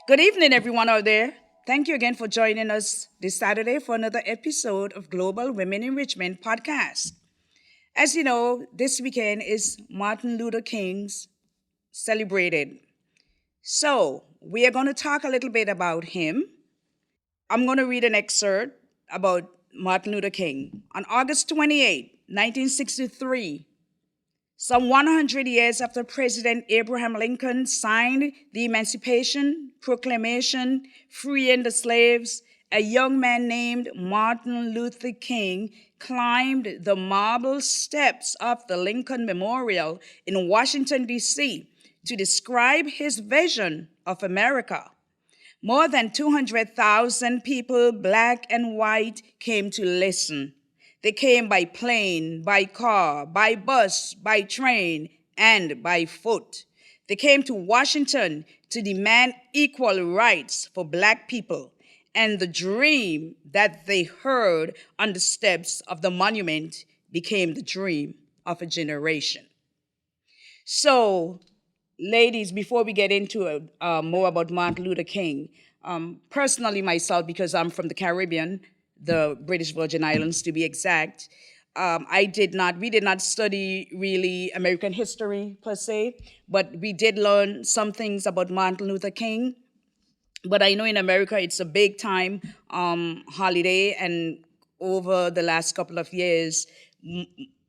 Good evening, everyone out there. Thank you again for joining us this Saturday for another episode of Global Women Enrichment Podcast. As you know, this weekend is Martin Luther King's celebrated. So, we are going to talk a little bit about him. I'm going to read an excerpt about Martin Luther King. On August 28, 1963, some 100 years after President Abraham Lincoln signed the Emancipation Proclamation freeing the slaves, a young man named Martin Luther King climbed the marble steps of the Lincoln Memorial in Washington, D.C., to describe his vision of America. More than 200,000 people, black and white, came to listen. They came by plane, by car, by bus, by train, and by foot. They came to Washington to demand equal rights for black people. And the dream that they heard on the steps of the monument became the dream of a generation. So, ladies, before we get into more about Martin Luther King, personally myself, because I'm from the Caribbean, the British Virgin Islands to be exact, we did not study really American history per se, but we did learn some things about Martin Luther King. But I know in America it's a big time holiday, and over the last couple of years,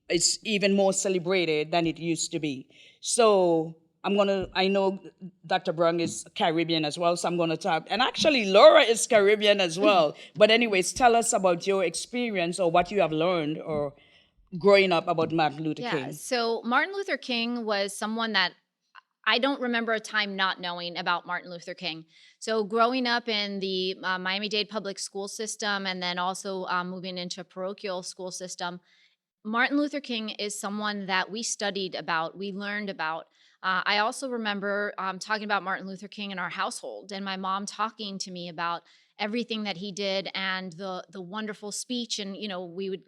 it's even more celebrated than it used to be. So I know Dr. Brung is Caribbean as well, so I'm gonna talk. And actually, Laura is Caribbean as well. But anyways, tell us about your experience or what you have learned or growing up about Martin Luther Yeah. King. So Martin Luther King was someone that I don't remember a time not knowing about Martin Luther King. So growing up in the Miami-Dade public school system and then also moving into a parochial school system, Martin Luther King is someone that we studied about, we learned about. I also remember talking about Martin Luther King in our household and my mom talking to me about everything that he did and the wonderful speech. And, we would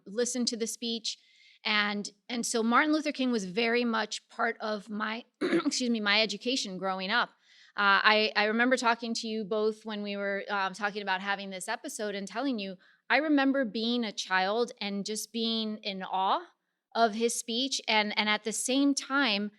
listen to the speech. And so Martin Luther King was very much part of my, excuse me, my education growing up. I remember talking to you both when we were talking about having this episode and telling you, I remember being a child and just being in awe of his speech. And at the same time,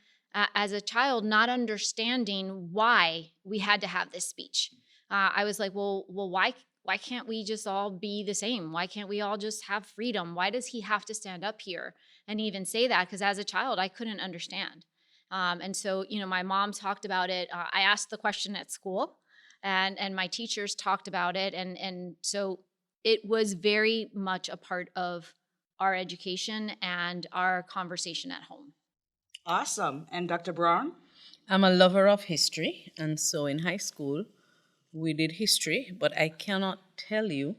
as a child, not understanding why we had to have this speech. I was like, why can't we just all be the same? Why can't we all just have freedom? Why does he have to stand up here and even say that? Because as a child, I couldn't understand. And so, my mom talked about it. I asked the question at school, and my teachers talked about it. And so it was very much a part of our education and our conversation at home. Awesome. And Dr. Brown? I'm a lover of history, and so in high school, we did history, but I cannot tell you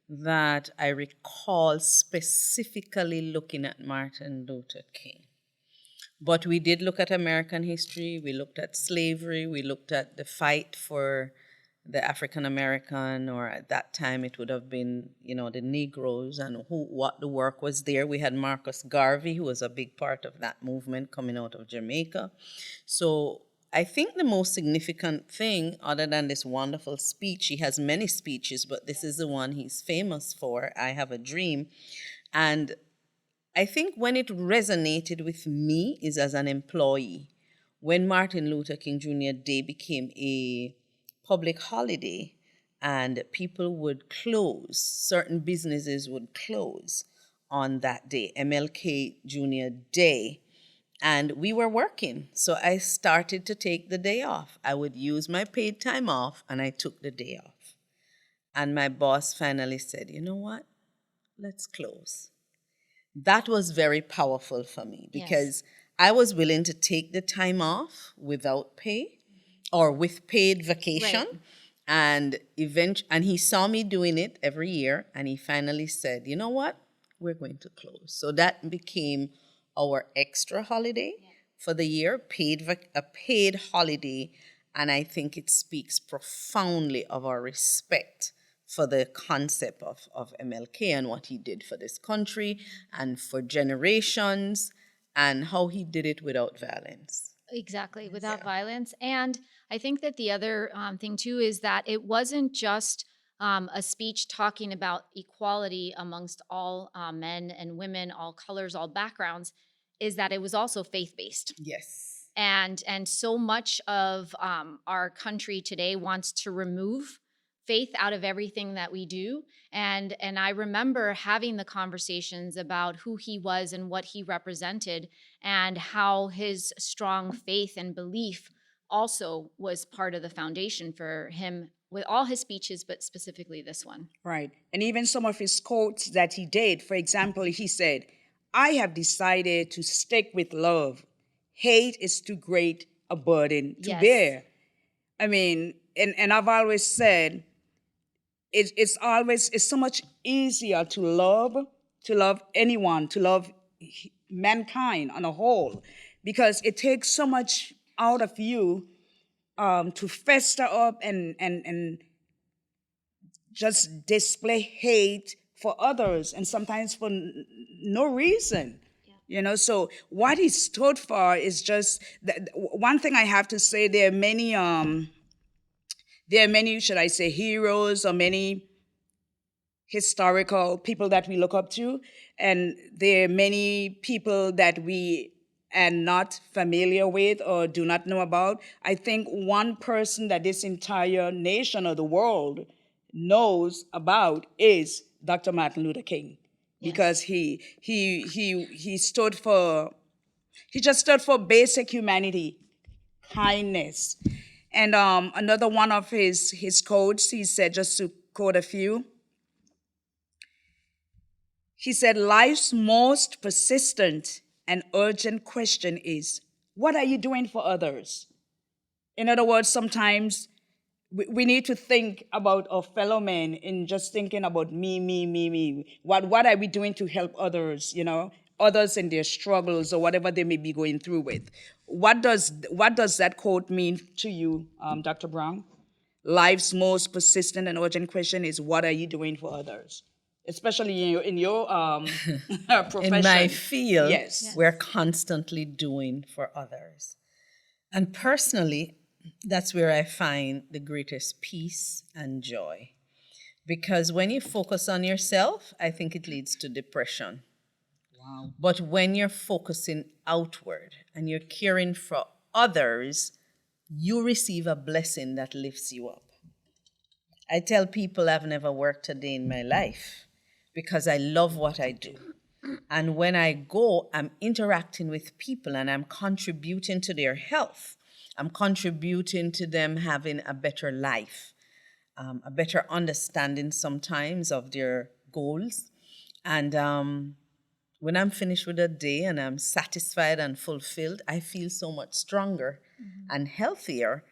that I recall specifically looking at Martin Luther King. But we did look at American history, we looked at slavery, we looked at the fight for the African American, or at that time it would have been, the Negroes and what the work was there. We had Marcus Garvey, who was a big part of that movement coming out of Jamaica. So I think the most significant thing, other than this wonderful speech, he has many speeches, but this is the one he's famous for, I Have a Dream. And I think when it resonated with me is as an employee. When Martin Luther King Jr. Day became a public holiday and people would close, certain businesses would close on that day, MLK Jr. Day, and we were working. So I started to take the day off. I would use my paid time off and I took the day off. And my boss finally said, you know what? Let's close. That was very powerful for me Yes. because I was willing to take the time off without pay or with paid vacation. Right. And he saw me doing it every year, and he finally said, you know what? We're going to close. So that became our extra holiday for the year, a paid holiday. And I think it speaks profoundly of our respect for the concept of MLK and what he did for this country and for generations, and how he did it without violence. Exactly, without violence. And I think that the other thing too is that it wasn't just a speech talking about equality amongst all men and women, all colors, all backgrounds, is that it was also faith based. Yes. And so much of our country today wants to remove faith out of everything that we do. And I remember having the conversations about who he was and what he represented, and how his strong faith and belief also was part of the foundation for him with all his speeches, but specifically this one. Right. And even some of his quotes that he did, for example, he said, I have decided to stick with love. Hate is too great a burden to Yes. bear. I mean, and I've always said, it's so much easier to love anyone, to love mankind on a whole, because it takes so much out of you to fester up and just display hate for others, and sometimes for no reason. So what he stood for is just one thing I have to say. There are many, should I say, heroes, or many historical people that we look up to, and there are many people that we are not familiar with or do not know about. I think one person that this entire nation or the world knows about is Dr. Martin Luther King, because he stood for he just stood for basic humanity, kindness. And another one of his quotes, he said, just to quote a few, he said, life's most persistent and urgent question is, what are you doing for others? In other words, sometimes we need to think about our fellow men in just thinking about me, me, me, me. What are we doing to help others, others in their struggles or whatever they may be going through with? What does that quote mean to you, Dr. Brown? Life's most persistent and urgent question is, what are you doing for others? Especially in your profession. In my field, Yes. we're constantly doing for others. And personally, that's where I find the greatest peace and joy. Because when you focus on yourself, I think it leads to depression. Wow. But when you're focusing outward and you're caring for others, you receive a blessing that lifts you up. I tell people I've never worked a day in my life because I love what I do. And when I go, I'm interacting with people and I'm contributing to their health. I'm contributing to them having a better life, a better understanding sometimes of their goals. And when I'm finished with a day and I'm satisfied and fulfilled, I feel so much stronger and healthier.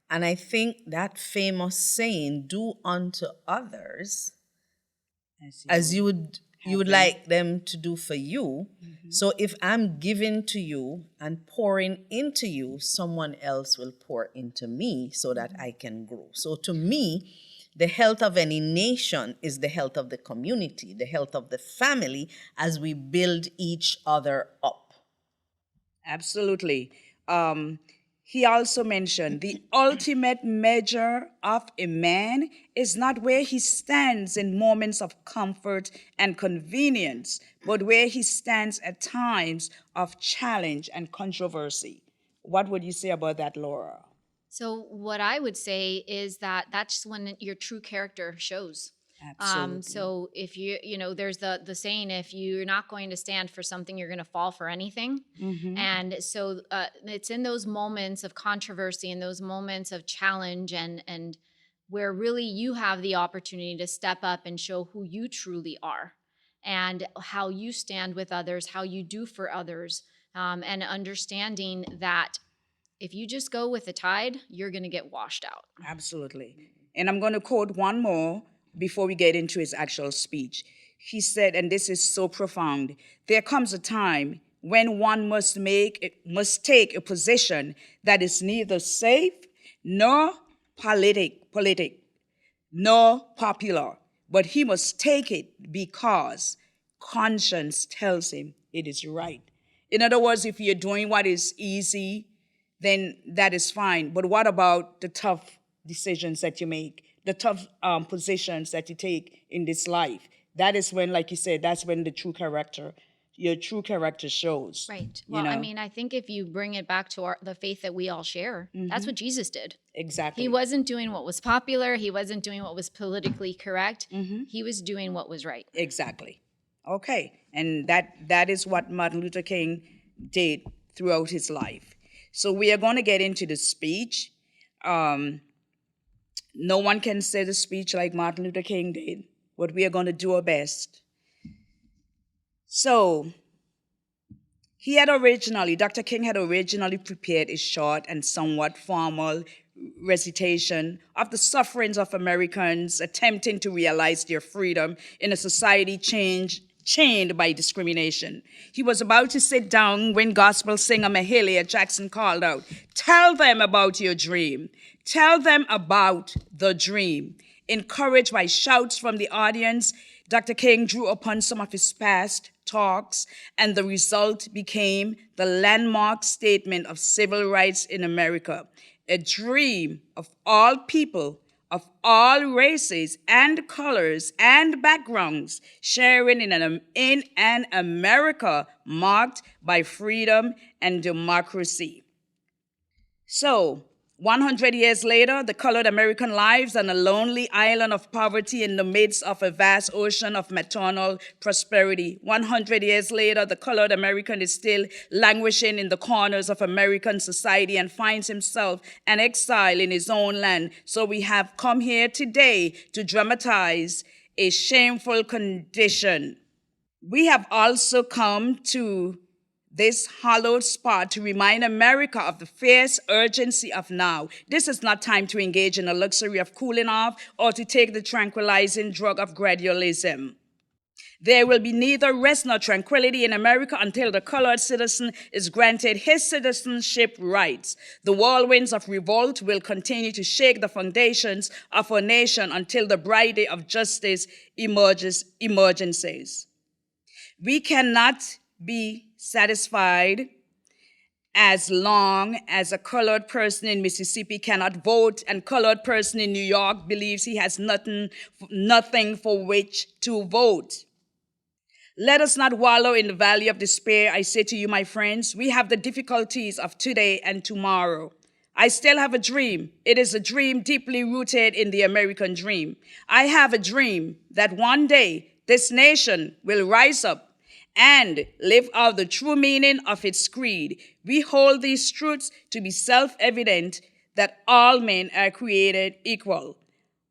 And I think that famous saying, do unto others as you would like them to do for you. So if I'm giving to you and pouring into you, someone else will pour into me so that I can grow. So to me, the health of any nation is the health of the community, the health of the family, as we build each other up. Absolutely. He also mentioned the ultimate measure of a man is not where he stands in moments of comfort and convenience, but where he stands at times of challenge and controversy. What would you say about that, Laura? So what I would say is that that's when your true character shows. Absolutely. So if there's the saying, if you're not going to stand for something, you're going to fall for anything. And so it's in those moments of controversy and those moments of challenge and where really you have the opportunity to step up and show who you truly are and how you stand with others, how you do for others, and understanding that if you just go with the tide, you're going to get washed out. Absolutely. And I'm going to quote one more before we get into his actual speech. He said, and this is so profound, there comes a time when one must take a position that is neither safe nor politic, nor popular, but he must take it because conscience tells him it is right. In other words, if you're doing what is easy, then that is fine. But what about the tough decisions that you make, the tough positions that you take in this life? That is when, like you said, that's when your true character shows. Right. You Well, I know? mean, I think if you bring it back to the faith that we all share, that's what Jesus did. Exactly. He wasn't doing what was popular. He wasn't doing what was politically correct. He was doing what was right. Exactly. Okay. And that is what Martin Luther King did throughout his life. So we are going to get into the speech. No one can say the speech like Martin Luther King did, but we are going to do our best. So Dr. King had originally prepared a short and somewhat formal recitation of the sufferings of Americans attempting to realize their freedom in a society chained by discrimination. He was about to sit down when gospel singer Mahalia Jackson called out, "Tell them about your dream. Tell them about the dream." Encouraged by shouts from the audience, Dr. King drew upon some of his past talks, and the result became the landmark statement of civil rights in America, a dream of all people, of all races and colors and backgrounds, sharing in an America marked by freedom and democracy. So, 100 years later, the colored American lives on a lonely island of poverty in the midst of a vast ocean of maternal prosperity. 100 years later, the colored American is still languishing in the corners of American society and finds himself an exile in his own land. So we have come here today to dramatize a shameful condition. We have also come to this hallowed spot to remind America of the fierce urgency of now. This is not time to engage in the luxury of cooling off or to take the tranquilizing drug of gradualism. There will be neither rest nor tranquility in America until the colored citizen is granted his citizenship rights. The whirlwinds of revolt will continue to shake the foundations of our nation until the bright day of justice emerges. We cannot be satisfied as long as a colored person in Mississippi cannot vote and colored person in New York believes he has nothing for which to vote. Let us not wallow in the valley of despair. I say to you, my friends, we have the difficulties of today and tomorrow. I still have a dream. It is a dream deeply rooted in the American dream. I have a dream that one day this nation will rise up and live out the true meaning of its creed. We hold these truths to be self-evident that all men are created equal.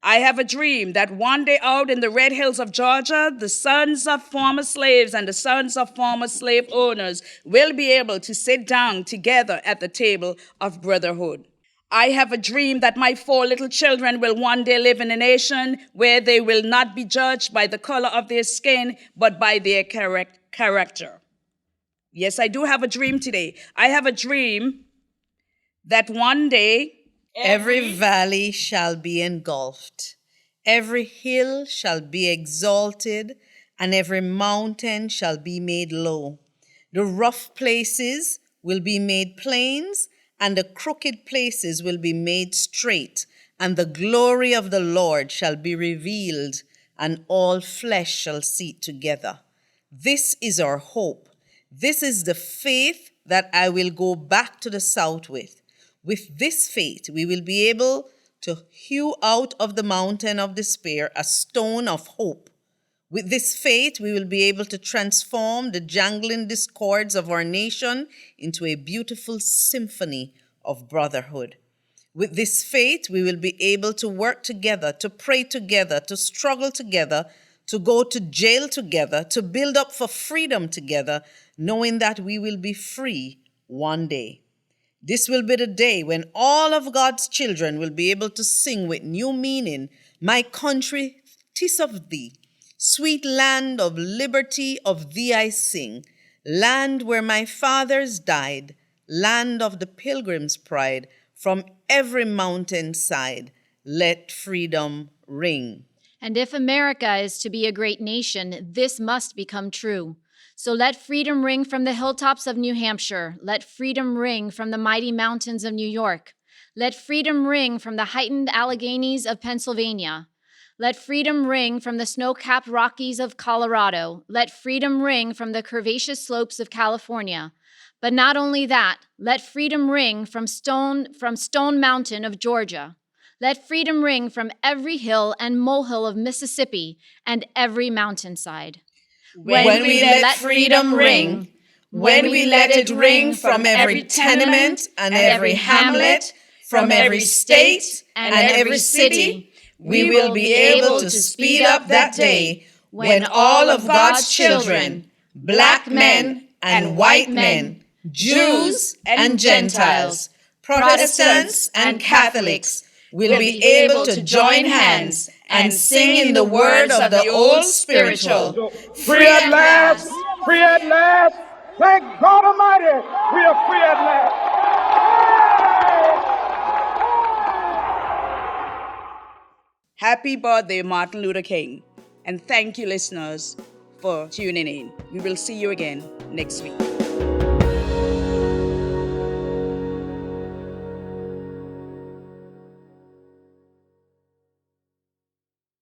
I have a dream that one day out in the red hills of Georgia, the sons of former slaves and the sons of former slave owners will be able to sit down together at the table of brotherhood. I have a dream that my 4 little children will one day live in a nation where they will not be judged by the color of their skin, but by their character. Yes, I do have a dream today. I have a dream that one day Every valley shall be engulfed, every hill shall be exalted, and every mountain shall be made low. The rough places will be made plains, and the crooked places will be made straight, and the glory of the Lord shall be revealed, and all flesh shall see it together. This is our hope. This is the faith that I will go back to the south with. With this faith, we will be able to hew out of the mountain of despair a stone of hope. With this faith, we will be able to transform the jangling discords of our nation into a beautiful symphony of brotherhood. With this faith, we will be able to work together, to pray together, to struggle together, to go to jail together, to build up for freedom together, knowing that we will be free one day. This will be the day when all of God's children will be able to sing with new meaning, "My country, 'tis of thee. Sweet land of liberty, of thee I sing. Land where my fathers died, land of the pilgrim's pride. From every mountain side, let freedom ring." And if America is to be a great nation, this must become true. So let freedom ring from the hilltops of New Hampshire. Let freedom ring from the mighty mountains of New York. Let freedom ring from the heightened Alleghenies of Pennsylvania. Let freedom ring from the snow-capped Rockies of Colorado. Let freedom ring from the curvaceous slopes of California. But not only that, let freedom ring from Stone Mountain of Georgia. Let freedom ring from every hill and molehill of Mississippi and every mountainside. When we let freedom ring, when we let it ring from every tenement and every hamlet, from every state and every city, we will be able to speed up that day when all of God's children, black men and white men, Jews and Gentiles, Protestants and Catholics, will be able to join hands and sing in the words of the old spiritual, Free at last! Free at last! Thank God Almighty! We are free at last! Happy birthday, Martin Luther King. And thank you, listeners, for tuning in. We will see you again next week.